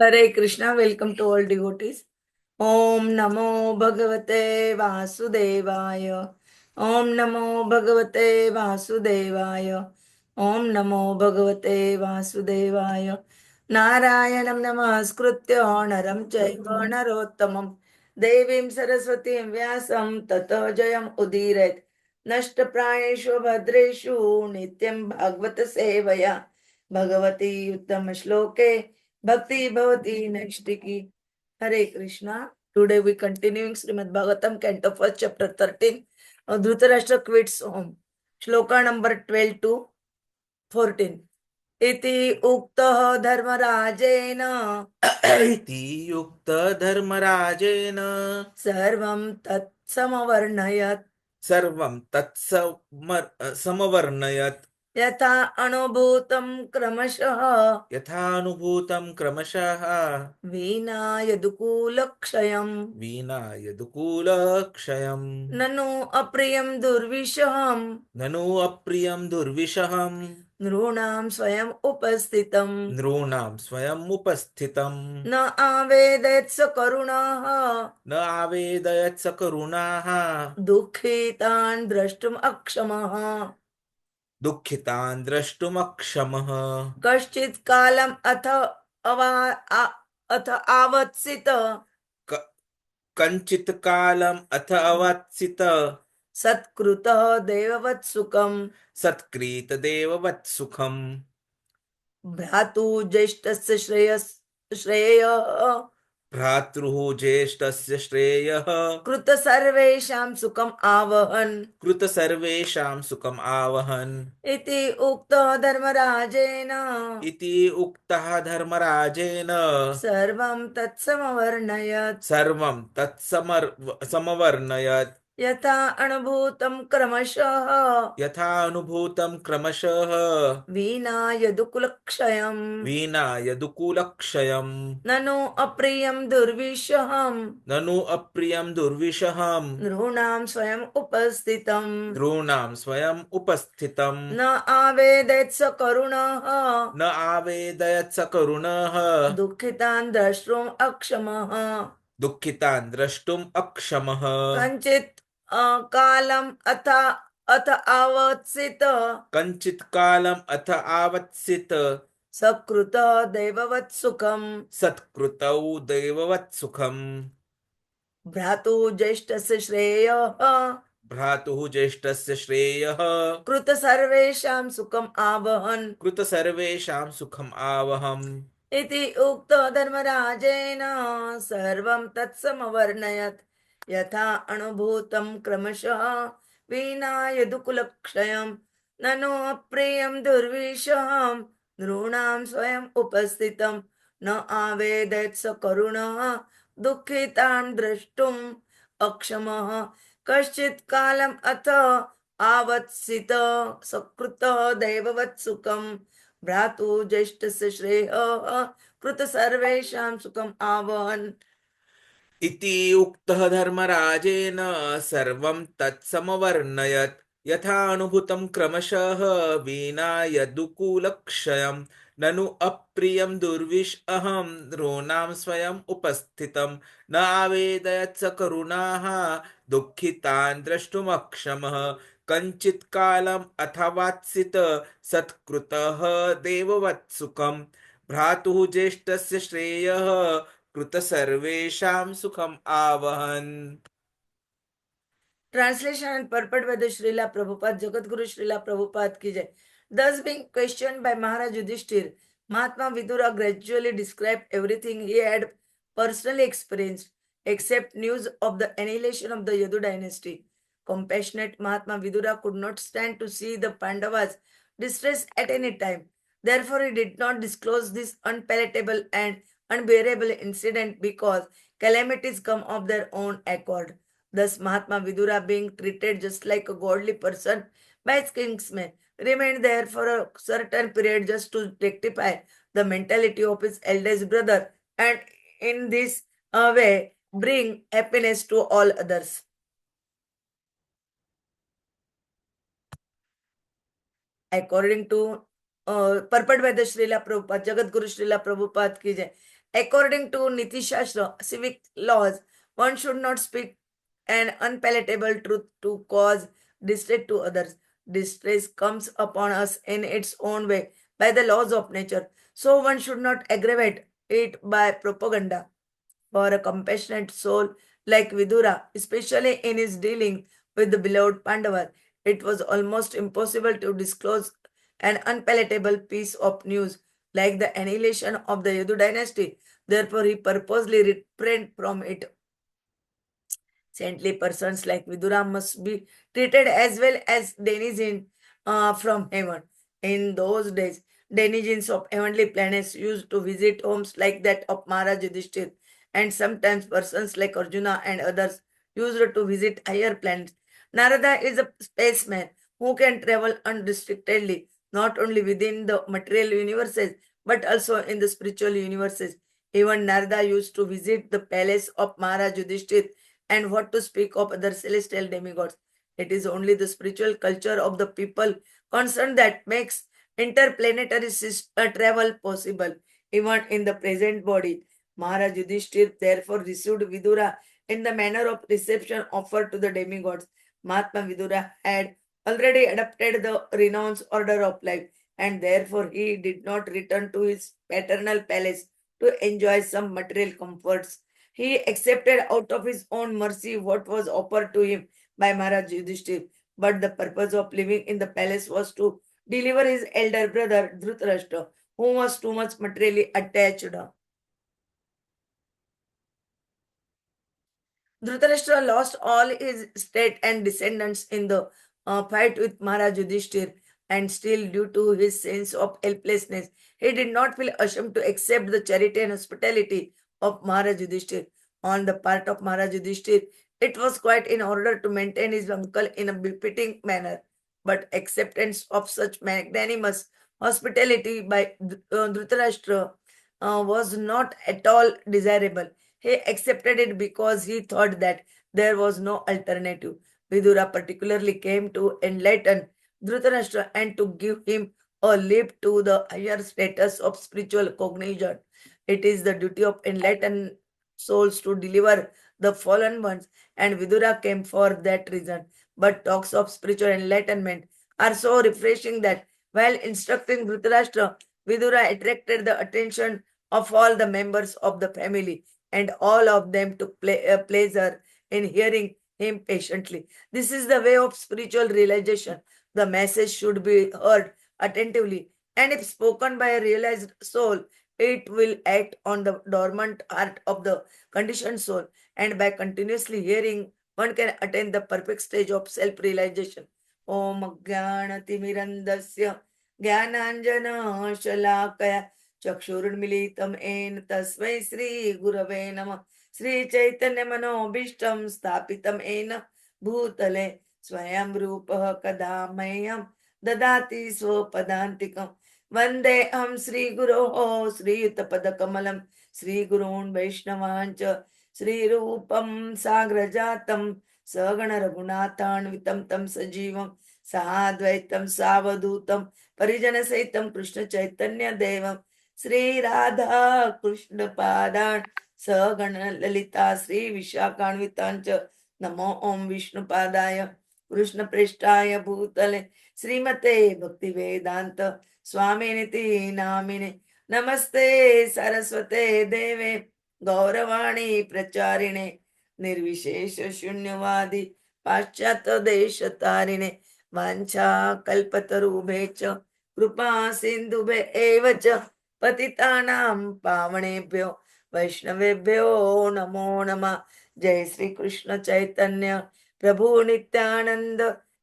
Hare Krishna, welcome to all devotees. Om Namo Bhagavate Vasudevaya. Om Namo Bhagavate Vasudevaya. Om Namo Bhagavate Vasudevaya. Narayanam Namaskritya Naram Chaiva Narottamam Devim Saraswatim Vyasam Tato Jayam Udiret Nashtaprayeshu Bhadreshu Nityam Bhagavata Sevaya Bhagavati Uttama Shloke Bhakti Bhavati next ki. Hare Krishna. Today we continuing Srimad Bhagavatam, Canto 1, Chapter 13. Dhritarashtra quits home. Shloka number 12 to 14. Iti uktah dharmarajena इति युक्तधर्मराजेन sarvam tat samavarnayat सर्वं समवर्णयत् यथा अनुभूतं क्रमशः यथानुभूतं क्रमशः वीणा यदुकूलक्षयम् वीणायदुकूलक्षयम् ननु अप्रियं दुर्विषहम् ननु अप्रियं दुर्विषहम् नृणां स्वयम् उपस्थितम् नॄणां स्वयम् उपस्थितम् न आवेदयत् स करुणः न आवेदयत् सकरुणाः दुःखितान् द्रष्टुम् अक्षमः दुःखितान् द्रष्टुमक्षमः कश्चित् कालम् अथ आवत्सित क- कञ्चित् कालम् अथ अवत्सित सत्कृतः देववत्सुकम् सत्कृतदेववत्सुखम् भ्रातुः ज्येष्ठस्य श्रेयः भ्रातृः ज्येष्ठस्य श्रेयः कृत सर्वेषां सुखम् आवहन् कृत सर्वेषां सुखम् आवहन् इति उक्तः धर्मराजेन इति उक्तः धर्मराजेन सर्वं तत्समवर्णयत् सर्वं समवर्णयत् यथा अनुभूतं क्रमशः यथानुभूतं क्रमशः वीणा यदुकुलक्षयम् वीणायदुकूलक्षयम् ननु अप्रियं दुर्विषहम् ननु अप्रियं दुर्विषहम् नृणां स्वयम् उपस्थितम् नॄणां स्वयम् उपस्थितम् न आवेदयत् स करुणः न आवेदयत् सकरुणः दुःखितान् द्रष्टुम् अक्षमः दुःखितान् द्रष्टुम् अक्षमः कञ्चित् कालम् अथ आवत्सित कञ्चित् कालम् अथ आवत्सित सकृतः दैववत्सुखम् सत्कृतौ दैववत्सुखम् भ्रातुः ज्येष्ठस्य श्रेयः भ्रातुः ज्येष्ठस्य श्रेयः कृत सर्वेषां सुखम् आवहन् कृत सर्वेषां सुखम् आवहम् इति उक्तो धर्मराजेन सर्वं तत्समवर्णयत् यथा अनुभूतं क्रमशः वीणा यदुकुलक्षयम् ननु अप्रियं दुर्विषहम् नृणां स्वयम् उपस्थितं न आवेदयत् स करुणः दुःखितान् द्रष्टुम् अक्षमः कश्चित् कालम् अथ आवत्सित सकृत दैववत्सुकम् भ्रातुः ज्येष्ठस्य श्रेयः कृत सर्वेषां सुखम् आवहन् इति उक्तः धर्मराजेन सर्वं तत्समवर्णयत् यथानुभूतं क्रमशः वीणायदुकूलक्षयम् ननु अप्रियं दुर्विषहं नॄणां स्वयम् उपस्थितं न आवेदयत् स करुणाः दुःखितान् द्रष्टुमक्षमः कञ्चित् कालम् अथवात्सित सत्कृतः देववत्सुखम् भ्रातुः ज्येष्ठस्य श्रेयः कृत सर्वेषां सुखम आवहन। Translation and purport by the Srila Prabhupada, Jagadguru Srila Prabhupada ki jai. Thus being questioned by Mahārāja Yudhiṣṭhira, Mahātmā Vidura gradually described everything he had personally experienced, except news of the annihilation of the Yadu dynasty. Compassionate Mahātmā Vidura could not stand to see the Pandavas distressed at any time. Therefore, he did not disclose this unpalatable and unbearable incident because calamities come of their own accord. Thus, Mahātmā Vidura, being treated just like a godly person by his kinsmen, remained there for a certain period just to rectify the mentality of his eldest brother and in this way bring happiness to all others. According to purport by the Srila Prabhupada, Jagat Guru Srila Prabhupada ki jai. According to Nīti-śāstra, civic laws, one should not speak an unpalatable truth to cause distress to others. Distress comes upon us in its own way by the laws of nature. So one should not aggravate it by propaganda. For a compassionate soul like Vidura, especially in his dealing with the beloved Pandavas, it was almost impossible to disclose an unpalatable piece of news like the annihilation of the Yadu dynasty. Therefore, he purposely refrained from it. Saintly persons like Vidura must be treated as well as denizens from heaven. In those days, denizens of heavenly planets used to visit homes like that of Mahārāja Yudhiṣṭhira, and sometimes persons like Arjuna and others used to visit higher planets. Narada is a spaceman who can travel unrestrictedly, not only within the material universes, but also in the spiritual universes. Even Narada used to visit the palace of Mahārāja Yudhiṣṭhira, and what to speak of other celestial demigods. It is only the spiritual culture of the people concerned that makes interplanetary travel possible, even in the present body. Mahārāja Yudhiṣṭhira therefore received Vidura in the manner of reception offered to the demigods. Mahātmā Vidura had already adopted the renounced order of life, and therefore he did not return to his paternal palace to enjoy some material comforts. He accepted out of his own mercy what was offered to him by Mahārāja Yudhiṣṭhira. But the purpose of living in the palace was to deliver his elder brother Dhritarashtra, who was too much materially attached. Dhritarashtra lost all his state and descendants in the fight with Mahārāja Yudhiṣṭhira, and still, due to his sense of helplessness, he did not feel ashamed to accept the charity and hospitality of Mahārāja Yudhiṣṭhira. On the part of Mahārāja Yudhiṣṭhira, it was quite in order to maintain his uncle in a befitting manner. But acceptance of such magnanimous hospitality by Dhritarashtra was not at all desirable. He accepted it because he thought that there was no alternative. Vidura particularly came to enlighten Dhritarashtra and to give him a leap to the higher status of spiritual cognition. It is the duty of enlightened souls to deliver the fallen ones, and Vidura came for that reason. But talks of spiritual enlightenment are so refreshing that while instructing Dhritarashtra, Vidura attracted the attention of all the members of the family, and all of them took pleasure in hearing him patiently. This is the way of spiritual realization. The message should be heard attentively, and if spoken by a realized soul, it will act on the dormant heart of the conditioned soul, and by continuously hearing, one can attain the perfect stage of self-realization. Om Jnana-timirandasya Jnananjana Shalakaya चक्षुरुन्मिलितं येन तस्मै श्रीगुरवे नमः श्रीचैतन्यमनोभीष्टं स्थापितं येन भूतले स्वयं रूपः कदा मह्यं ददाति स्वपदान्तिकं वन्देऽहं श्रीगुरोः श्रीयुतपदकमलं श्रीगुरून् वैष्णवान् च श्रीरूपं साग्रजातं सगणरघुनाथान्वितं तं सजीवं साद्वैतं सावधूतं परिजनसहितं कृष्णचैतन्यदेवं श्री राधा कृष्ण पादान सगण ललिता श्री विशाखान्वितांच नमो ओम विष्णु पादाय कृष्ण पृष्ठाय भूतले श्रीमते भक्ति वेदांत स्वामी निति नामिने नमस्ते सरस्वते देवे गौरवाणी प्रचारिणे निर्विशेष शून्यवादी पाश्चात्य देश तारिणे वांछा कल्पतरुभे च कृपा सिंधुभे एव च पतितानां पावनेभ्यो वैष्णवेभ्यो नमो नमः। जय श्री कृष्ण चैतन्य प्रभु नित्यानंद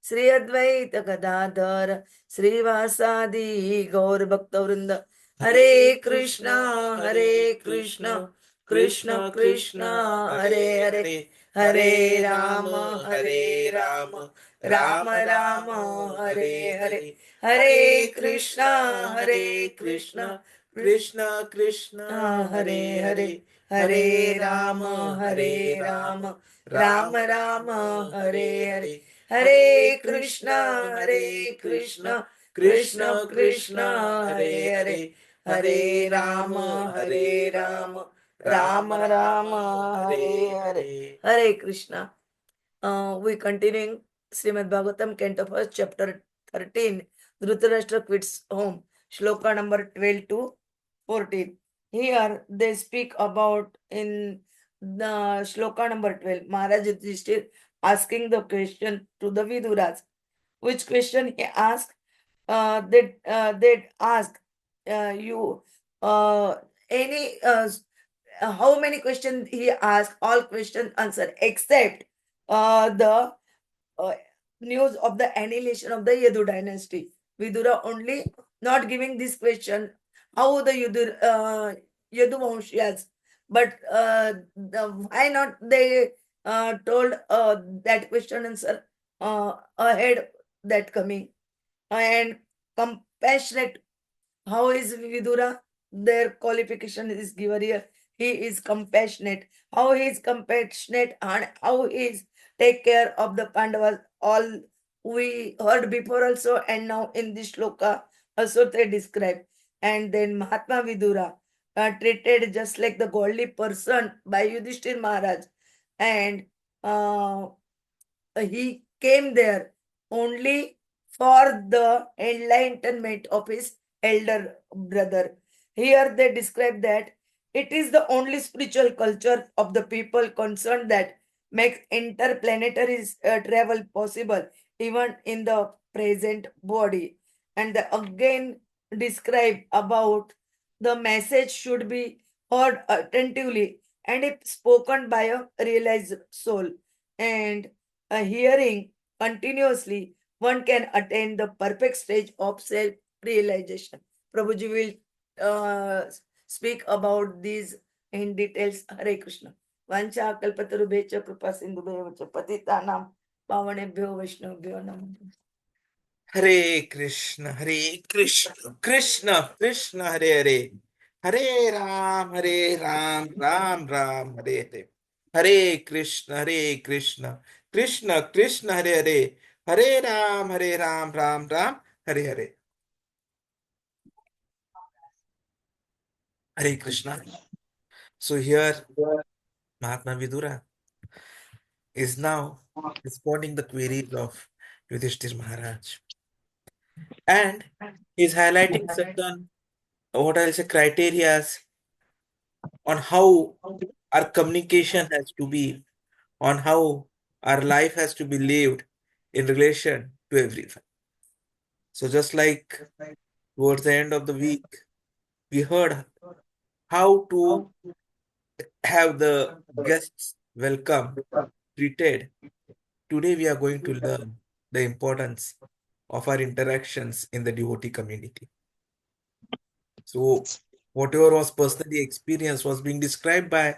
श्री अद्वैत गदाधर श्रीवासादि गौर भक्तवृंद हरे Krishna Krishna Krishna Hare Hare Hare Ram Ram Ram Hare Hare Hare Krishna Krishna Krishna Hare Hare Hare Ram Ram Ram Hare Hare Hare Krishna Krishna Krishna Krishna Hare Hare Hare Rama, Hare Rama, Rama Rama, Hare Hare. Hare Krishna. We continuing Srimad Bhagavatam, Canto 1, Chapter 13. Dhritarashtra quits home. Shloka number 12 to 14. Here they speak about in the Shloka number 12, Mahārāja Yudhiṣṭhira asking the question to the Viduras. Which question he asked? They ask you any how many questions he asked? All questions answered except the news of the annihilation of the Yadu dynasty. Vidura only not giving this question how the Yadu Vanshyas, but why not they told that question answer ahead that coming, and compassionate. How is Vidura? Their qualification is given here. He is compassionate. How he is compassionate and how he is take care of the Pandavas. All we heard before also, and now in this shloka also they describe. And then Mahātmā Vidura treated just like the godly person by Yudhiṣṭhira Maharaj, and he came there only for the enlightenment of his elder brother. Here they describe that it is the only spiritual culture of the people concerned that makes interplanetary travel possible even in the present body. And they again describe about the message should be heard attentively and if spoken by a realized soul. And hearing continuously, one can attain the perfect stage of self-realization. Prabhuji will speak about these in details. Hare Krishna. Vancha kalpatarubhecha kripa sindhubhyo patitanam pavanebhyo vaishnavabhyo namo. Hare Krishna, Krishna Krishna, Hare Hare, Hare Ram, Ram Ram, Hare Hare. Hare Krishna, Krishna Krishna, Hare Hare, Hare Ram, Ram Ram, Hare Hare. Hare Krishna. So here, Mahātmā Vidura is now responding the queries of Yudhiṣṭhira Maharaj. And he's highlighting certain, what I'll say, criteria on how our communication has to be, on how our life has to be lived in relation to everyone. So just like towards the end of the week, we heard how to have the guests welcome, treated. Today we are going to learn the importance of our interactions in the devotee community. So whatever was personally experienced was being described by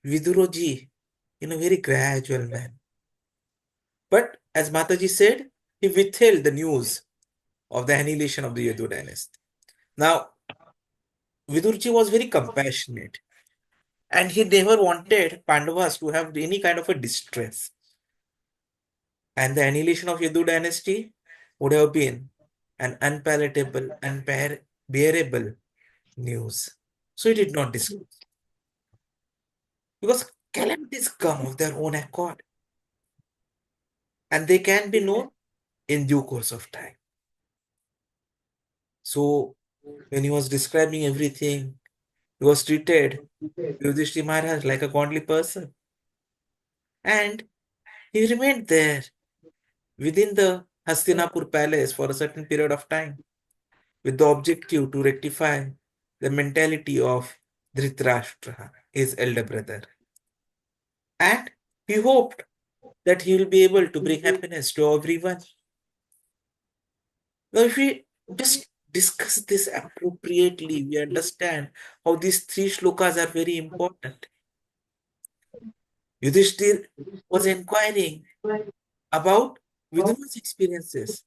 Viduroji in a very gradual manner. But as Mataji said, he withheld the news of the annihilation of the Yadu dynasty. Now, Vidurji was very compassionate and he never wanted Pandavas to have any kind of a distress. And the annihilation of Yadu dynasty would have been an unpalatable, unbearable news. So he did not disclose. Because calamities come of their own accord. And they can be known in due course of time. So when he was describing everything, he was treated Yudhiṣṭhira Maharaj like a godly person. And he remained there within the Hastinapur palace for a certain period of time with the objective to rectify the mentality of Dhritarashtra, his elder brother. And he hoped that he will be able to bring happiness to everyone. Now, if we just discuss this appropriately, we understand how these three shlokas are very important. Yudhishthir was inquiring about Vidura's experiences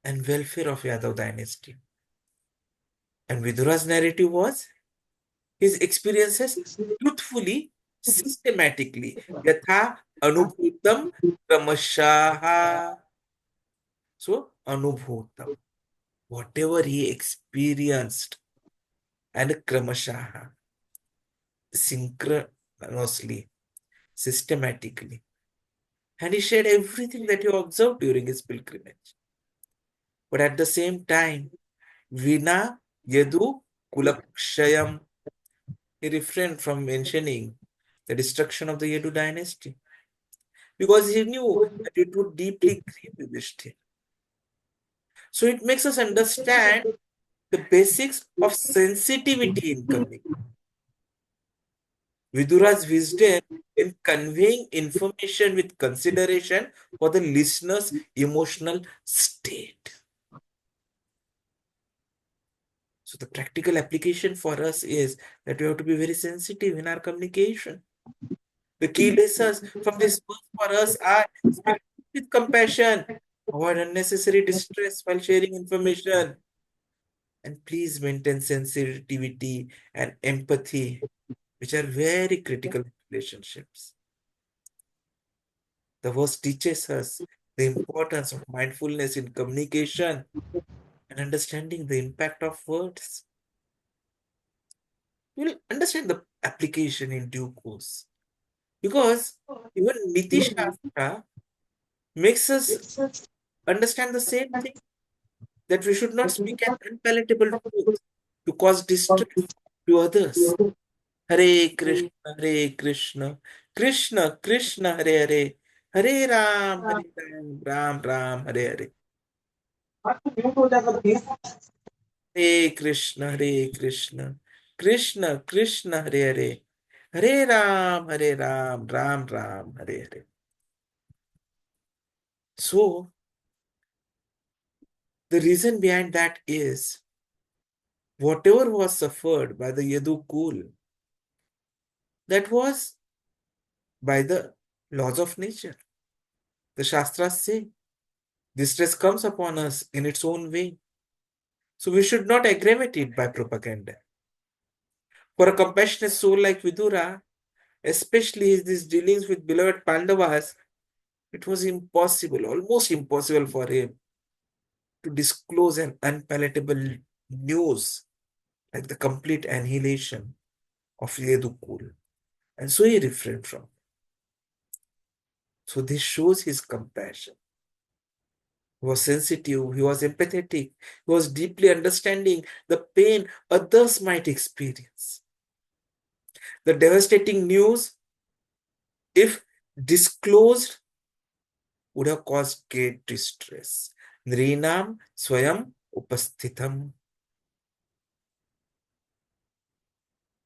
and welfare of Yadav dynasty. And Vidura's narrative was his experiences truthfully, systematically. Yatha anubhutam kramashaha. So, anubhutam. Whatever he experienced and kramashaha, synchronously, systematically. And he shared everything that he observed during his pilgrimage. But at the same time, Vina Yadu Kulakshayam, he refrained from mentioning the destruction of the Yadu dynasty because he knew that it would deeply grieve Yudhiṣṭhira. So it makes us understand the basics of sensitivity in communication. Vidura's wisdom in conveying information with consideration for the listener's emotional state. So the practical application for us is that we have to be very sensitive in our communication. The key lessons from this book for us are speak with compassion, avoid unnecessary distress while sharing information, and please maintain sensitivity and empathy, which are very critical in relationships. The verse teaches us the importance of mindfulness in communication and understanding the impact of words. You will understand the application in due course. Because even Nīti-śāstra makes us understand the same thing, that we should not speak an unpalatable truth to cause distress to others. Hare Krishna, Hare Krishna, Krishna Krishna, Hare Hare, Hare Ram, Ram Ram, Hare Hare. Hare Krishna, Hare Krishna, Krishna Krishna, Hare Hare, Hare Ram, Ram Ram, Hare Hare. So, the reason behind that is whatever was suffered by the Yadu Kul, that was by the laws of nature. The Shastras say distress comes upon us in its own way. So we should not aggravate it by propaganda. For a compassionate soul like Vidura, especially his dealings with beloved Pāṇḍavas, it was impossible, almost impossible for him to disclose an unpalatable news like the complete annihilation of Yadu Kul. And so he refrained from it. So this shows his compassion. He was sensitive, he was empathetic, he was deeply understanding the pain others might experience. The devastating news, if disclosed, would have caused great distress. Nrinam swayam upasthitam.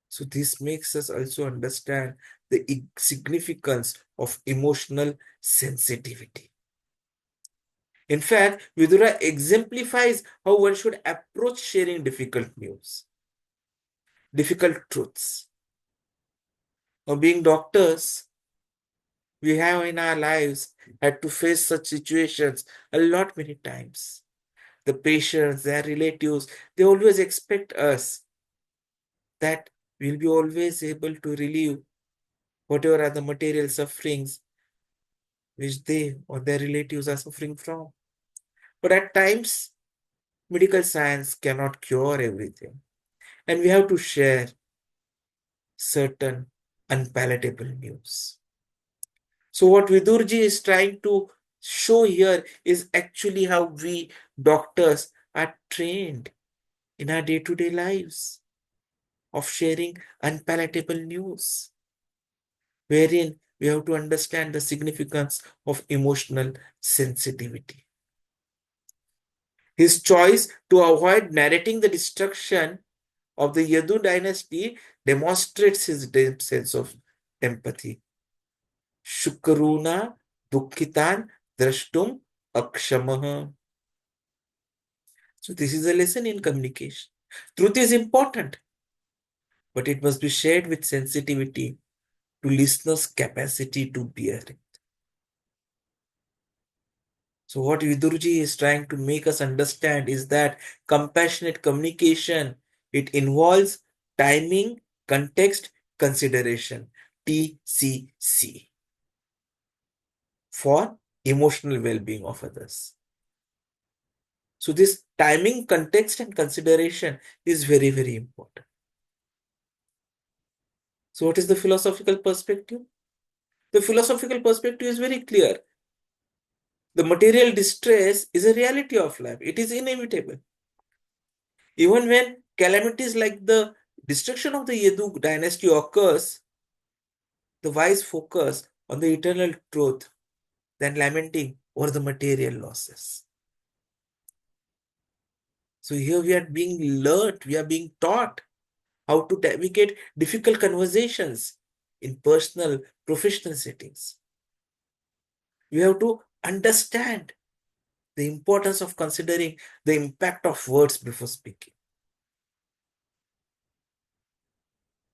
So this makes us also understand the significance of emotional sensitivity. In fact, Vidura exemplifies how one should approach sharing difficult news, difficult truths. Now, being doctors, we have in our lives had to face such situations a lot many times. The patients, their relatives, they always expect us that we'll be always able to relieve whatever are the material sufferings which they or their relatives are suffering from. But at times, medical science cannot cure everything. And we have to share certain unpalatable news. So what Vidurji is trying to show here is actually how we doctors are trained in our day-to-day lives of sharing unpalatable news, wherein we have to understand the significance of emotional sensitivity. His choice to avoid narrating the destruction of the Yadu dynasty demonstrates his deep sense of empathy. Shukruna dukhitan drashtum akshamaha. So this is a lesson in communication. Truth is important, but it must be shared with sensitivity to listeners' capacity to bear it. So what Vidurji is trying to make us understand is that compassionate communication, it involves timing, context, consideration, TCC, for emotional well-being of others. So this timing, context, and consideration is very, very important. So what is the philosophical perspective? The philosophical perspective is very clear. The material distress is a reality of life. It is inevitable. Even when calamities like the destruction of the Yadu dynasty occurs, the wise focus on the eternal truth than lamenting over the material losses. So here we are being learned, we are being taught how to navigate difficult conversations in personal, professional settings. We have to understand the importance of considering the impact of words before speaking.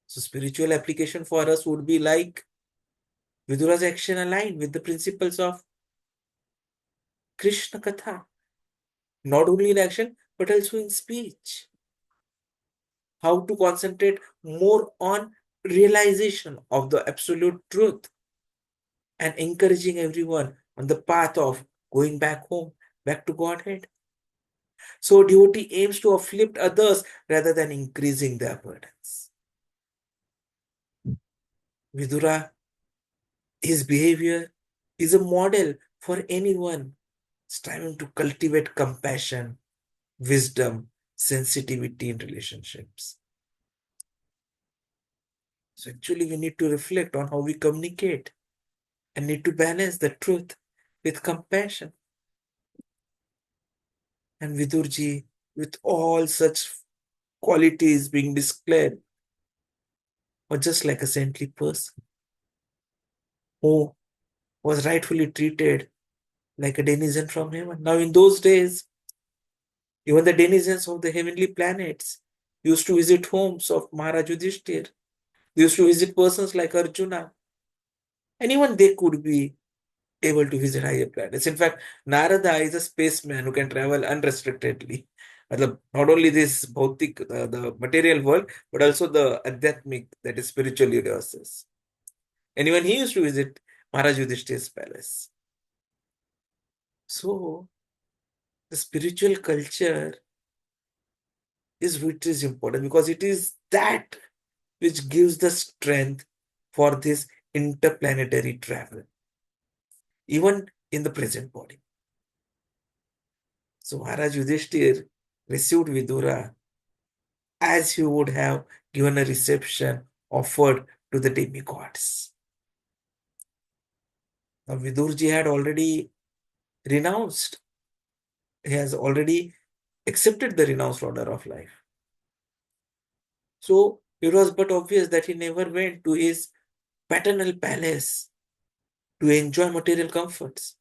So spiritual application for us would be like Vidura's action aligned with the principles of Krishna Katha, not only in action, but also in speech. How to concentrate more on realization of the absolute truth and encouraging everyone on the path of going back home, back to Godhead. So devotee aims to uplift others rather than increasing their burdens. Vidura, his behavior is a model for anyone striving to cultivate compassion, wisdom, sensitivity in relationships. So actually we need to reflect on how we communicate and need to balance the truth with compassion. And Vidurji, with all such qualities being declared, was just like a saintly person who was rightfully treated like a denizen from heaven. Now, in those days, even the denizens of the heavenly planets used to visit homes of Mahārāja Yudhiṣṭhira. They used to visit persons like Arjuna. And even they could be able to visit higher planets. In fact, Narada is a spaceman who can travel unrestrictedly. Not only this bhautik, the material world, but also the adhyatmic, that is spiritual universes. And even he used to visit Mahārāja Yudhiṣṭhira's palace. So, the spiritual culture is which is important because it is that which gives the strength for this interplanetary travel, even in the present body. So Mahārāja Yudhiṣṭhira received Vidura as he would have given a reception offered to the demigods. Now Vidurji had already renounced. He has already accepted the renounced order of life. So it was but obvious that he never went to his paternal palace to enjoy material comforts.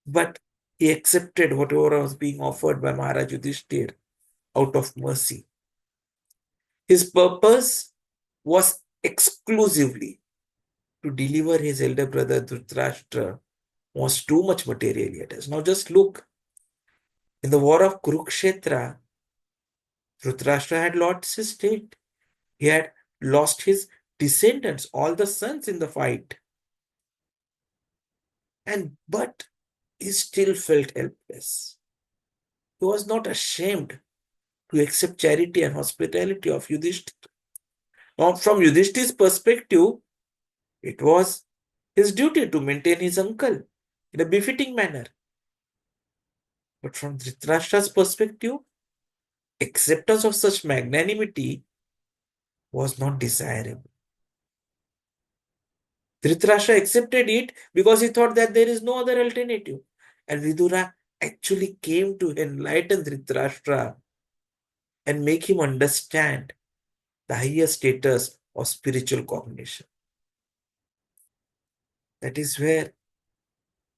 But he accepted whatever was being offered by Mahārāja Yudhiṣṭhira out of mercy. His purpose was exclusively to deliver his elder brother Dhritarashtra, who was too much material yet. Now just look, in the war of Kurukshetra, Dhritarashtra had lost his state. He had lost his descendants, all the sons in the fight. But he still felt helpless. He was not ashamed to accept charity and hospitality of Yudhiṣṭhira. Now, from Yudhiṣṭhira's perspective, it was his duty to maintain his uncle in a befitting manner. But from Dhritarashtra's perspective, acceptance of such magnanimity was not desirable. Dhritarashtra accepted it because he thought that there is no other alternative. And Vidura actually came to enlighten Dhritarashtra and make him understand the higher status of spiritual cognition. That is where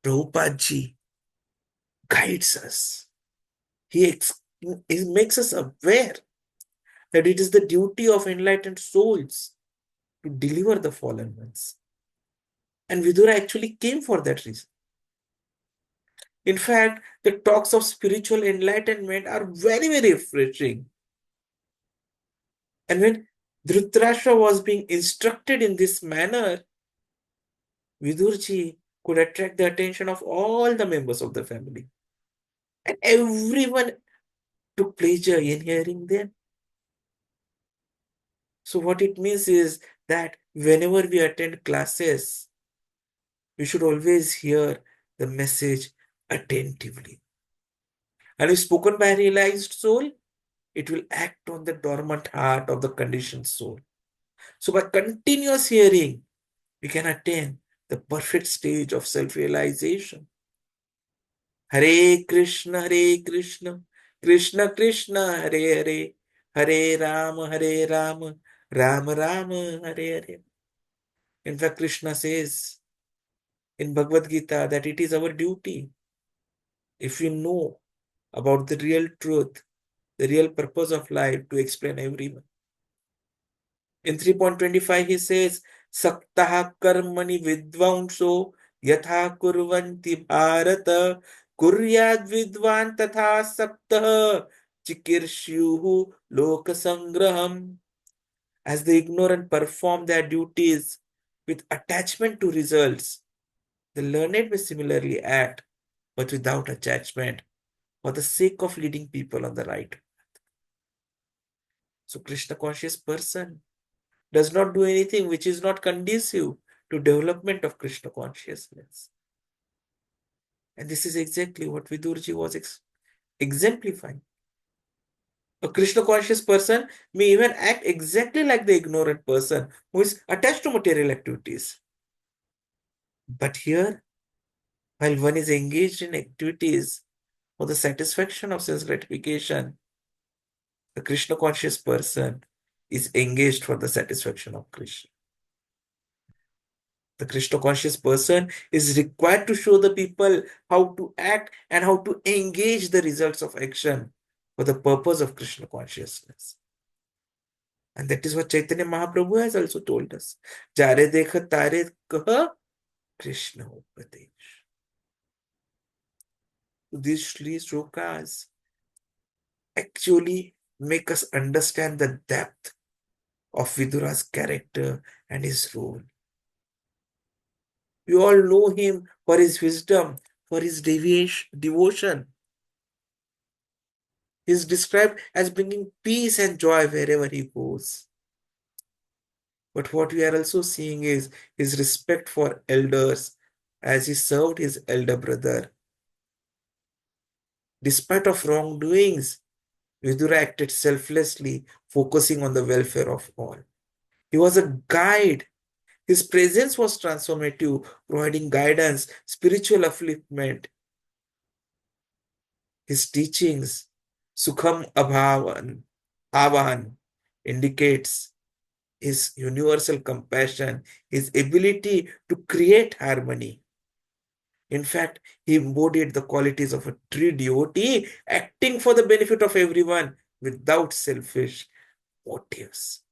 Prabhupada guides us. He makes us aware that it is the duty of enlightened souls to deliver the fallen ones. And Vidura actually came for that reason. In fact, the talks of spiritual enlightenment are very, very refreshing. And when Dhritarashtra was being instructed in this manner, Vidurji could attract the attention of all the members of the family. And everyone took pleasure in hearing them. So what it means is that whenever we attend classes, we should always hear the message attentively. And if spoken by a realized soul, it will act on the dormant heart of the conditioned soul. So by continuous hearing, we can attain the perfect stage of self-realization. Hare Krishna, Krishna Krishna, Hare Hare Rama, Rama Rama, Hare Hare. In fact, Krishna says in Bhagavad Gita that it is our duty, if we know about the real truth, the real purpose of life, to explain everyone. In 3.25, he says, Saktaha karmani vidvansho yatha kurvanti bharata kuryad vidvan tatha saktah chikirshyuhu lokasangraham. As the ignorant perform their duties with attachment to results, the learned may similarly act, but without attachment, for the sake of leading people on the right path. So Krishna conscious person does not do anything which is not conducive to development of Krishna consciousness. And this is exactly what Vidurji was exemplifying. A Krishna conscious person may even act exactly like the ignorant person who is attached to material activities. But here, while one is engaged in activities for the satisfaction of sense gratification, the Krishna conscious person is engaged for the satisfaction of Krishna. The Krishna conscious person is required to show the people how to act and how to engage the results of action for the purpose of Krishna consciousness. And that is what Chaitanya Mahaprabhu has also told us. Jare dekha tare kaha Krishna upadesh. These Shri Shlokas actually make us understand the depth of Vidura's character and his role. We all know him for his wisdom, for his devotion. He is described as bringing peace and joy wherever he goes. But what we are also seeing is his respect for elders as he served his elder brother. Despite of wrongdoings, Vidura acted selflessly, focusing on the welfare of all. He was a guide. His presence was transformative, providing guidance, spiritual upliftment. His teachings, Sukham Abhavan, indicates his universal compassion, his ability to create harmony. In fact, he embodied the qualities of a true devotee, acting for the benefit of everyone without selfish motives.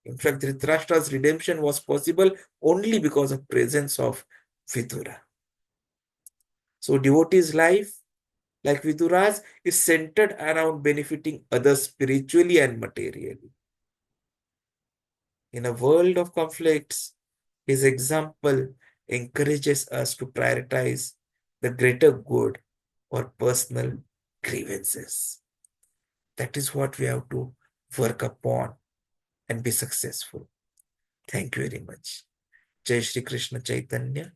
In fact, Dhritarashtra's redemption was possible only because of presence of Vidura. So devotee's life, like Vidura's, is centered around benefiting others spiritually and materially. In a world of conflicts, his example encourages us to prioritize the greater good or personal grievances. That is what we have to work upon and be successful. Thank you very much. Jai Shri Krishna Chaitanya.